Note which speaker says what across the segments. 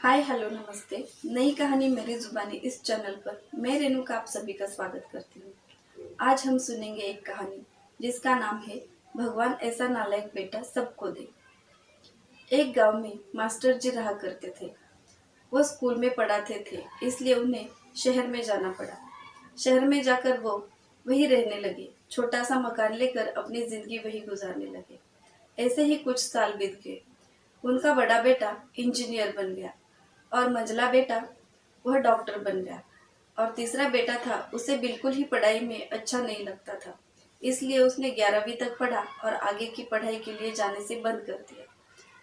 Speaker 1: Hi hello नमस्ते। नई कहानी मेरी जुबानी इस चैनल पर मैं रेणुका आप सभी का स्वागत करती हूँ। आज हम सुनेंगे एक कहानी जिसका नाम है भगवान ऐसा नालायक बेटा सबको दे। एक गांव में मास्टर जी रहा करते थे। वो स्कूल में पढ़ाते थे, इसलिए उन्हें शहर में जाना पड़ा। शहर में जाकर वो वहीं रहने लगे। छोटा सा मकान लेकर अपनी जिंदगी वहीं गुजारने लगे। ऐसे ही कुछ साल बीत गए। उनका बड़ा बेटा इंजीनियर बन गया और मंझला बेटा वह डॉक्टर बन गया। और तीसरा बेटा था, उसे बिल्कुल ही पढ़ाई में अच्छा नहीं लगता था, इसलिए उसने 11वीं तक पढ़ा और आगे की पढ़ाई के लिए जाने से बंद कर दिया।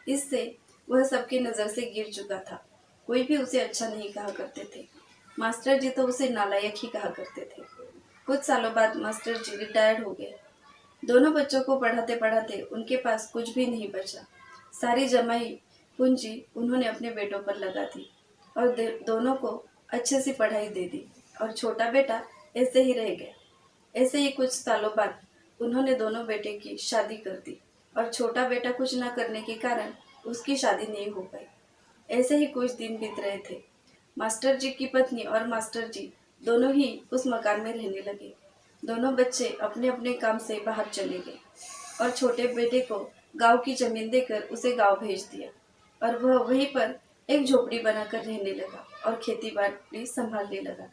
Speaker 1: इससे वह सबकी नज़र से गिर चुका था। कोई भी उसे अच्छा नहीं कहा करते थे। मास्टर जी तो उसे नालायक ही कहा करते थे। कुछ सालों बाद मास्टर जी रिटायर्ड हो गए। दोनों बच्चों को पढ़ाते पढ़ाते उनके पास कुछ भी नहीं बचा। सारी जमाई पूंजी उन्होंने अपने बेटों पर लगा दी और दोनों को अच्छे से पढ़ाई दे दी और छोटा बेटा ऐसे ही रह गया। ऐसे ही कुछ सालों बाद उन्होंने दोनों बेटे की शादी कर दी और छोटा बेटा कुछ न करने के कारण उसकी शादी नहीं हो पाई। ऐसे ही कुछ दिन बीत रहे थे। मास्टर जी की पत्नी और मास्टर जी दोनों ही उस मकान में रहने लगे। दोनों बच्चे अपने अपने काम से बाहर चले गए और छोटे बेटे को गांव की जमीन देकर उसे गांव भेज दिया और वह वहीं पर एक झोपड़ी बनाकर रहने लगा और खेती बाड़ी संभालने लगा।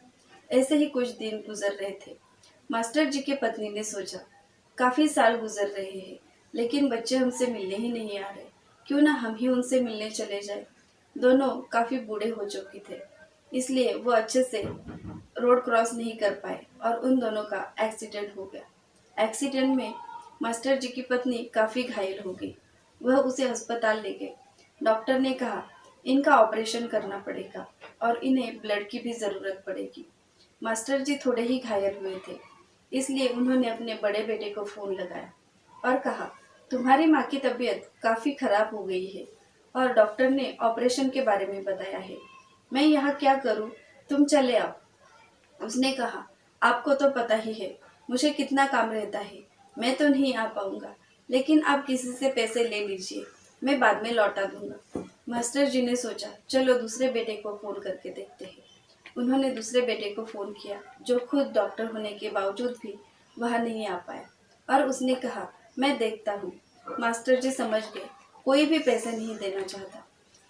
Speaker 1: ऐसे ही कुछ दिन गुजर रहे थे। मास्टर जी की पत्नी ने सोचा, काफी साल गुजर रहे हैं लेकिन बच्चे हमसे मिलने ही नहीं आ रहे, क्यों ना हम ही उनसे मिलने चले जाए। दोनों काफी बूढ़े हो चुके थे, इसलिए वो अच्छे से रोड क्रॉस नहीं कर पाए और उन दोनों का एक्सीडेंट हो गया। एक्सीडेंट में मास्टर जी की पत्नी काफी घायल हो गई। वह उसे अस्पताल ले गए। डॉक्टर ने कहा इनका ऑपरेशन करना पड़ेगा और इन्हें ब्लड की भी जरूरत पड़ेगी। मास्टर जी थोड़े ही घायल हुए थे, इसलिए उन्होंने अपने बड़े बेटे को फोन लगाया और कहा, तुम्हारी माँ की तबीयत काफी खराब हो गई है और डॉक्टर ने ऑपरेशन के बारे में बताया है। मैं यहाँ क्या करूँ, तुम चले आओ। उसने कहा, आपको तो पता ही है मुझे कितना काम रहता है, मैं तो नहीं आ पाऊंगा, लेकिन आप किसी से पैसे ले लीजिए, मैं बाद में लौटा दूंगा। मास्टर जी ने सोचा, चलो दूसरे बेटे को फोन करके देखते हैं। उन्होंने दूसरे बेटे को फोन किया, जो खुद डॉक्टर होने के बावजूद भी वहां नहीं आ पाया, और उसने कहा, मैं देखता हूँ। मास्टर जी समझ गए, कोई भी पैसे नहीं देना चाहता।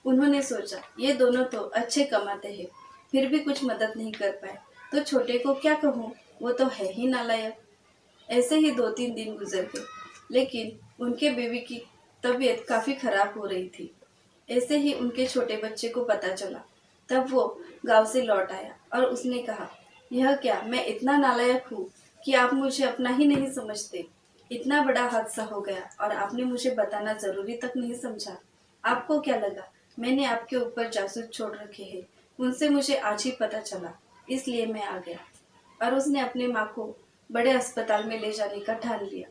Speaker 1: उन्होंने सोचा, ये दोनों तो अच्छे कमाते हैं, फिर भी कुछ मदद नहीं कर पाए, तो छोटे को क्या कहूँ, वो तो है ही नालायक। ऐसे ही 2-3 दिन गुजर गए, लेकिन उनके बेबी की तबीयत काफी खराब हो रही थी। ऐसे ही उनके छोटे बच्चे को पता चला। तब वो गांव से लौट आया और उसने कहा, यह क्या, मैं इतना नालायक हूँ कि आप मुझे अपना ही नहीं समझते। इतना बड़ा हादसा हो गया और आपने मुझे बताना जरूरी तक नहीं समझा। आपको क्या लगा मैंने आपके ऊपर जासूस छोड़ रखे हैं? उनसे मुझे आज ही पता चला, इसलिए मैं आ गया। और उसने अपने माँ को बड़े अस्पताल में ले जाने का ठान लिया।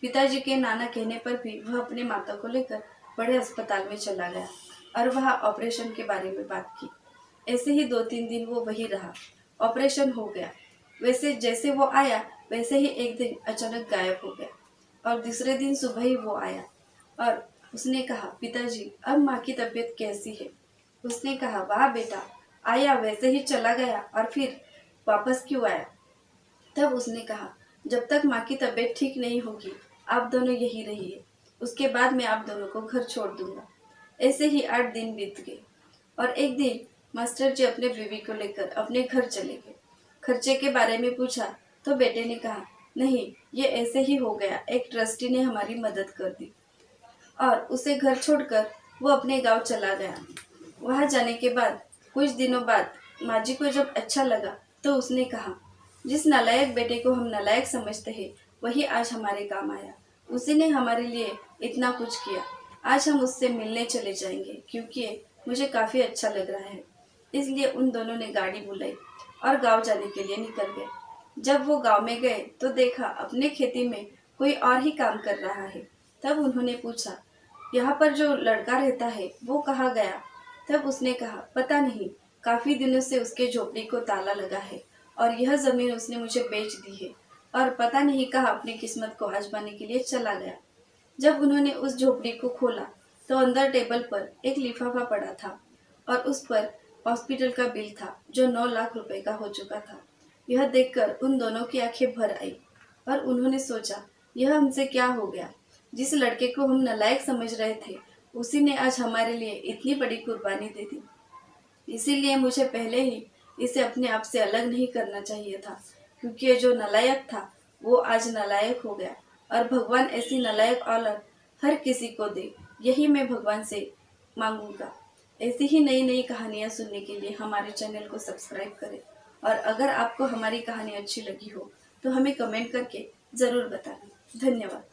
Speaker 1: पिताजी के नाना कहने पर भी वह अपने माता को लेकर बड़े अस्पताल में चला गया और वहाँ ऑपरेशन के बारे में बात की। ऐसे ही 2-3 दिन वो वही रहा। ऑपरेशन हो गया। वैसे जैसे वो आया वैसे ही एक दिन अचानक गायब हो गया और दूसरे दिन सुबह ही वो आया और उसने कहा, पिताजी अब माँ की तबीयत कैसी है? उसने कहा, वाह बेटा, आया वैसे ही चला गया और फिर वापस क्यों आया? तब उसने कहा, जब तक माँ की तबीयत ठीक नहीं होगी आप दोनों यही रहिए, उसके बाद मैं आप दोनों को घर छोड़ दूंगा। ऐसे ही 8 दिन बीत गए और एक दिन मास्टर जी अपने बीवी को लेकर अपने घर चले गए। खर्चे के बारे में पूछा तो बेटे ने कहा, नहीं, ये ऐसे ही हो गया, एक ट्रस्टी ने हमारी मदद कर दी। और उसे घर छोड़कर वो अपने गांव चला गया। वहां जाने के बाद कुछ दिनों बाद माँ जी को जब अच्छा लगा तो उसने कहा, जिस नालायक बेटे को हम नालायक समझते हैं वही आज हमारे काम आया। उसी ने हमारे लिए इतना कुछ किया। आज हम उससे मिलने चले जाएंगे क्योंकि मुझे काफ़ी अच्छा लग रहा है। इसलिए उन दोनों ने गाड़ी बुलाई और गांव जाने के लिए निकल गए। जब वो गांव में गए तो देखा अपने खेती में कोई और ही काम कर रहा है। तब उन्होंने पूछा, यहाँ पर जो लड़का रहता है वो कहाँ गया? तब उसने कहा, पता नहीं, काफी दिनों से उसके झोपड़ी को ताला लगा है और यह जमीन उसने मुझे बेच दी है और पता नहीं कहाँ अपनी किस्मत को आजमाने के लिए चला गया। जब उन्होंने उस झोपड़ी को खोला तो अंदर टेबल पर एक लिफाफा पड़ा था और उस पर हॉस्पिटल का बिल था जो 9 लाख रुपए का हो चुका था। यह देखकर उन दोनों की आंखें भर आई और उन्होंने सोचा, यह हमसे क्या हो गया। जिस लड़के को हम नालायक समझ रहे थे, उसी ने आज हमारे लिए इतनी बड़ी कुर्बानी दे दी। इसीलिए मुझे पहले ही इसे अपने आप से अलग नहीं करना चाहिए था, क्योंकि ये जो नालायक था वो आज नालायक हो गया। और भगवान ऐसी नालायक औलाद हर किसी को दे, यही मैं भगवान से मांगूंगा। ऐसी ही नई नई कहानियाँ सुनने के लिए हमारे चैनल को सब्सक्राइब करें। और अगर आपको हमारी कहानी अच्छी लगी हो तो हमें कमेंट करके ज़रूर बताना। धन्यवाद।